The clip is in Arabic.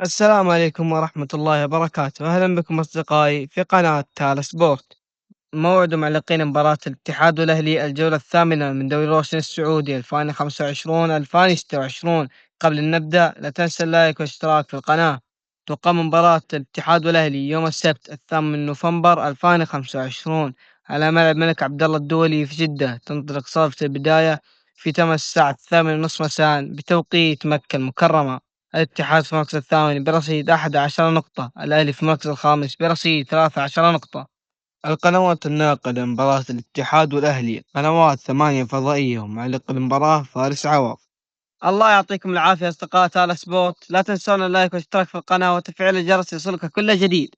السلام عليكم ورحمة الله وبركاته، أهلا بكم أصدقائي في قناة تالا سبورت. موعد معلقين مباراة الاتحاد والأهلي الجولة الثامنة من دوري روشن السعودي 2025 2026. قبل أن نبدأ لا تنسى اللايك والاشتراك في القناة. تقام مباراة الاتحاد والأهلي يوم السبت 8 نوفمبر 2025 على ملعب الملك عبد الله الدولي في جدة. تنطلق صافة البداية في تمام الساعة 8:30 مساء بتوقيت مكة المكرمة. الاتحاد في المركز الثاني برصيد 11 نقطة، الأهلي في المركز الخامس برصيد 13 نقطة. القنوات الناقلة لمباراة الاتحاد والأهلي قنوات 8 فضائية، ومعلق المباراة فارس عوض. الله يعطيكم العافية أصدقاء تالا سبورت، لا تنسون اللايك والاشتراك في القناة وتفعيل الجرس ليصلك كل جديد.